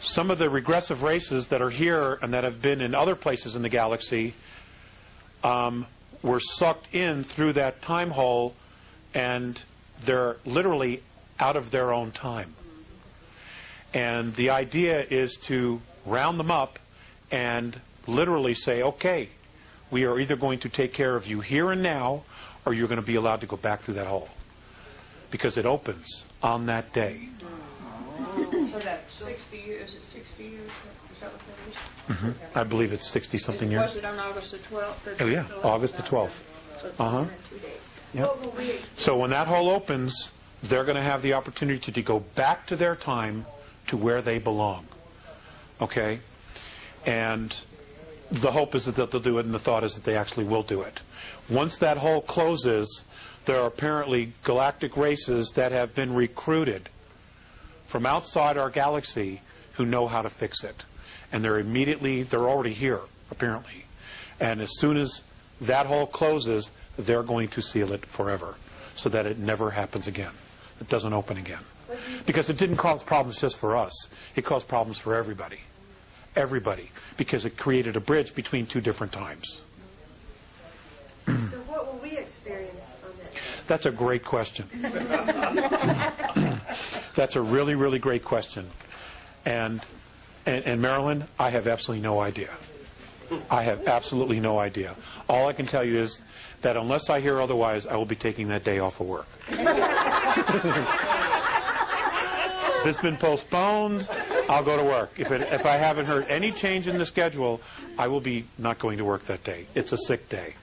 some of the regressive races that are here and that have been in other places in the galaxy were sucked in through that time hole, and they're literally out of their own time. And the idea is to round them up and literally say, okay, we are either going to take care of you here and now, or you're going to be allowed to go back through that hole. Because it opens on that day. So that's 60 years, is it 60 years? Is that what that is? Mm-hmm. I believe it's 60-something years. Was it on August the 12th? Oh, yeah, August the 12th. So it's 2 days. Yep. So when that hole opens, they're going to have the opportunity to go back to their time to where they belong. Okay? And the hope is that they'll do it, and the thought is that they actually will do it. Once that hole closes, there are apparently galactic races that have been recruited from outside our galaxy who know how to fix it. And they're already here, apparently. And as soon as that hole closes, they're going to seal it forever so that it never happens again. It doesn't open again. Because it didn't cause problems just for us. It caused problems for everybody. Everybody. Because it created a bridge between two different times. So what will we experience on that day? That's a great question. That's a really, really great question. And Marilyn, I have absolutely no idea. I have absolutely no idea. All I can tell you is that unless I hear otherwise, I will be taking that day off of work. If it's been postponed, I'll go to work. If I haven't heard any change in the schedule, I will be not going to work that day. It's a sick day.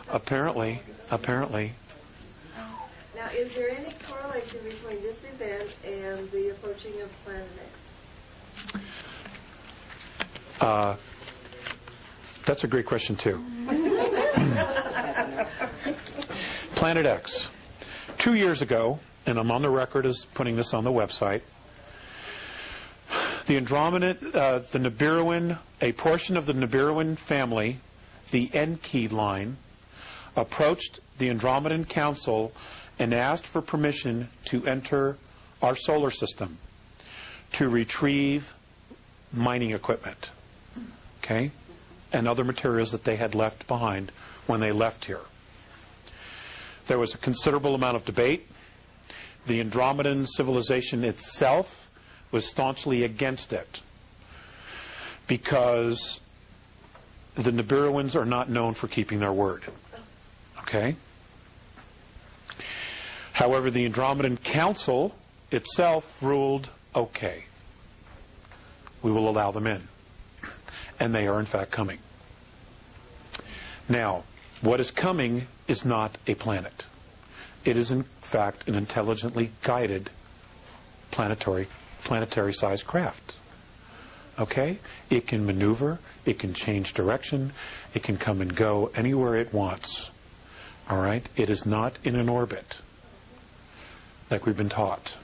Apparently. Now, is there any correlation between this event and the approaching of Planet X? That's a great question, too. Planet X. 2 years ago, and I'm on the record as putting this on the website, the Nibiruan, a portion of the Nibiruan family, the Enki line, approached the Andromedan Council and asked for permission to enter our solar system to retrieve mining equipment, okay, and other materials that they had left behind when they left here. There was a considerable amount of debate. The Andromedan civilization itself was staunchly against it because the Nibiruans are not known for keeping their word. Okay? However, the Andromedan Council itself ruled, okay, we will allow them in. And they are, in fact, coming. Now, what is coming is not a planet. It is, in fact, an intelligently guided planetary-sized craft. Okay? It can maneuver. It can change direction. It can come and go anywhere it wants. All right? It is not in an orbit like we've been taught.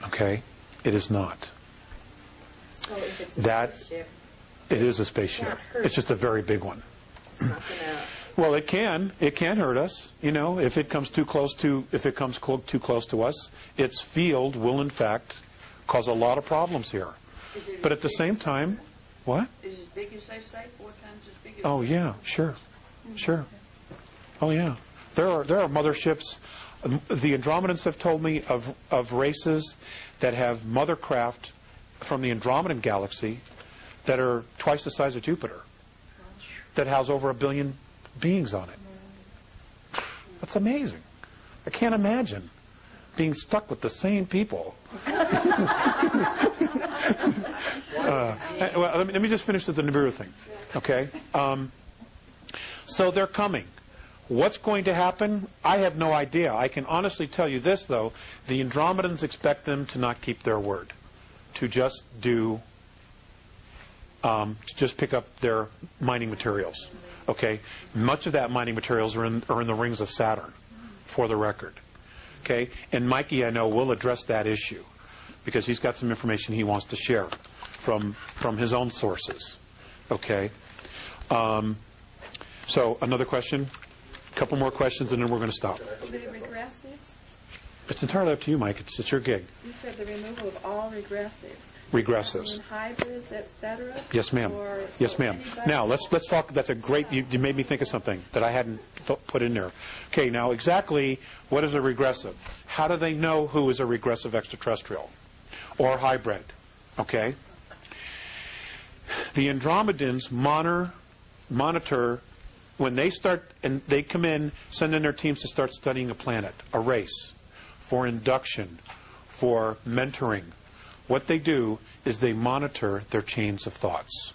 Okay? It is not. So if it's a spaceship, it is a spaceship. It's just a very big one. it's not gonna. Well, it can hurt us. You know, if it comes too close to too close to us, its field will in fact cause a lot of problems here. But at the same time, what? Is it as big as they say? 4 times as big as Oh yeah, sure. Oh yeah, there are motherships. The Andromedans have told me of races that have mothercraft from the Andromedan galaxy that are twice the size of Jupiter, that house over 1 billion beings on it. That's amazing. I can't imagine being stuck with the same people. Well, let me just finish with the Nibiru thing. Okay? So they're coming. What's going to happen? I have no idea. I can honestly tell you this, though. The Andromedans expect them to not keep their word, to just pick up their mining materials. Okay? Much of that mining materials are in the rings of Saturn, for the record. Okay? And Mikey, I know, will address that issue because he's got some information he wants to share from his own sources. Okay? So, another question? A couple more questions, and then we're going to stop. The regressives? It's entirely up to you, Mike. It's your gig. You said the removal of all regressives. Regressives. And hybrids, etc. Yes, ma'am. Yes, ma'am. Now, let's talk. That's a great. You made me think of something that I hadn't put in there. Okay, now exactly what is a regressive? How do they know who is a regressive extraterrestrial or hybrid? Okay. The Andromedans monitor when they start, and they come in, send in their teams to start studying a planet, a race, for induction, for mentoring. What they do is they monitor their chains of thoughts.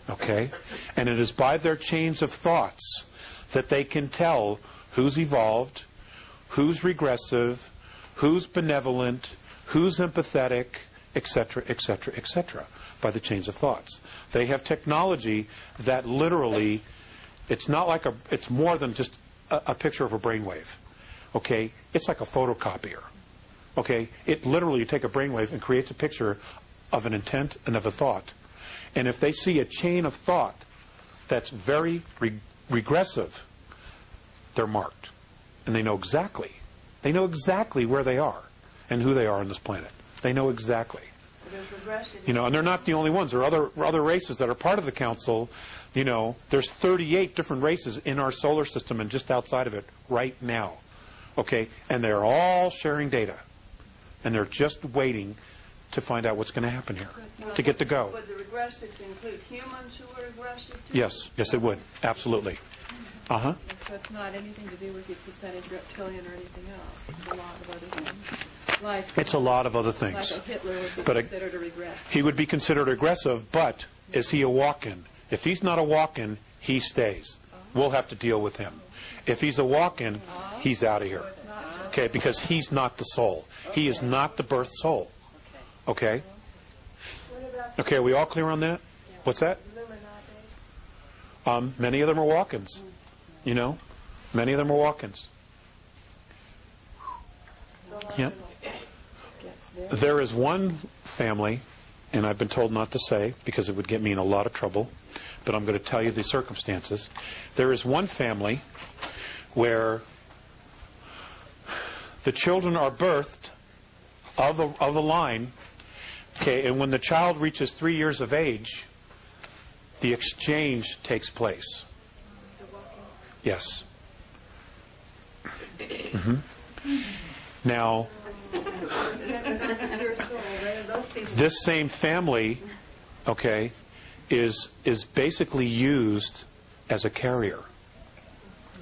Okay? And it is by their chains of thoughts that they can tell who's evolved, who's regressive, who's benevolent, who's empathetic, etc., etc., etc., by the chains of thoughts. They have technology that literally, it's more than just a picture of a brainwave. Okay? It's like a photocopier. Okay, it literally, you take a brainwave and creates a picture of an intent and of a thought. And if they see a chain of thought that's very regressive, they're marked. And they know exactly where they are and who they are on this planet. They know exactly. You know, and they're not the only ones. There are other races that are part of the council. You know, there's 38 different races in our solar system and just outside of it right now. Okay, and they're all sharing data. And they're just waiting to find out what's going to happen here, to get to go. Would the regressives include humans who are regressive too? Yes, it would. Absolutely. Uh-huh. So it's not anything to do with the percentage reptilian or anything else. It's a lot of other things. It's a lot of other things. Like a Hitler would be considered a regressive. He would be considered aggressive, but is he a walk-in? If he's not a walk-in, he stays. We'll have to deal with him. If he's a walk-in, he's out of here. Okay, because he's not the soul. He is not the birth soul. Okay? Okay, are we all clear on that? What's that? Many of them are walk-ins. You know? Many of them are walk-ins. Yeah. There is one family, and I've been told not to say because it would get me in a lot of trouble, but I'm going to tell you the circumstances. There is one family where the children are birthed of a line, okay, and when the child reaches 3 years of age, the exchange takes place. Yes. Mm-hmm. Now, this same family, okay, is basically used as a carrier.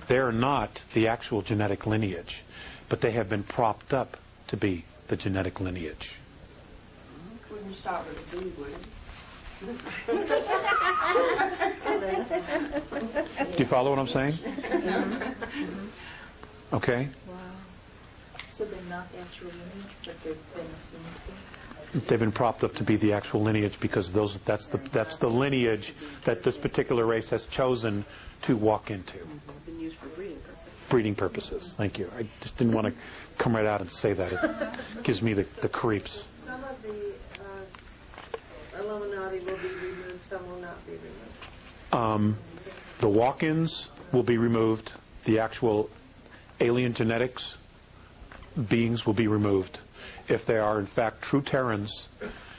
They're not the actual genetic lineage, but they have been propped up to be the genetic lineage. Wouldn't start with a B, would it? Do you follow what I'm saying? Okay. Wow. So they're not the actual lineage, but they've been assumed to be? They've been propped up to be the actual lineage because that's the lineage that this particular race has chosen to walk into. Been used for breeding purposes. Breeding purposes. Thank you. I just didn't want to come right out and say that. It gives me the creeps. Some of the Illuminati will be removed, some will not be removed. The walk-ins will be removed. The actual alien genetics beings will be removed. If they are, in fact, true Terrans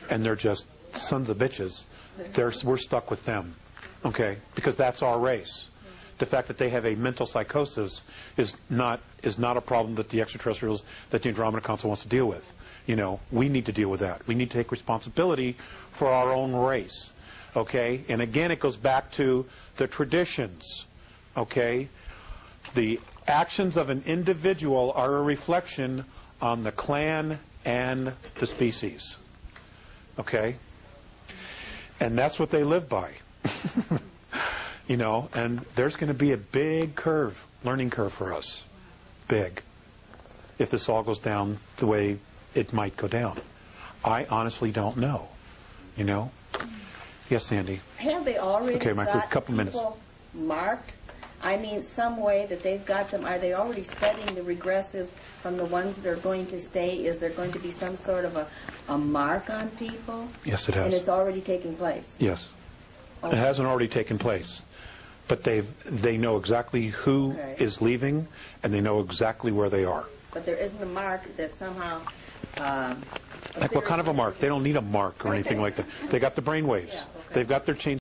and they're just sons of bitches, we're stuck with them. Okay? Because that's our race. The fact that they have a mental psychosis is not a problem that the extraterrestrials, that the Andromeda Council wants to deal with. You know, we need to deal with that. We need to take responsibility for our own race. Okay? And again, it goes back to the traditions. Okay? The actions of an individual are a reflection on the clan and the species. Okay? And that's what they live by. You know, and there's going to be a big learning curve for us. Big. If this all goes down the way it might go down. I honestly don't know. You know? Yes, Sandy. Have they already got couple minutes. people marked? I mean, some way that they've got them. Are they already studying the regressives from the ones that are going to stay? Is there going to be some sort of a mark on people? Yes, it has. And it's already taking place? Yes. Okay. It hasn't already taken place. But they know exactly who is leaving, and they know exactly where they are. but there isn't a mark that somehow. Like what kind of a mark? They don't need a mark or anything like that. They got the brain waves. Yeah, okay. They've got their chain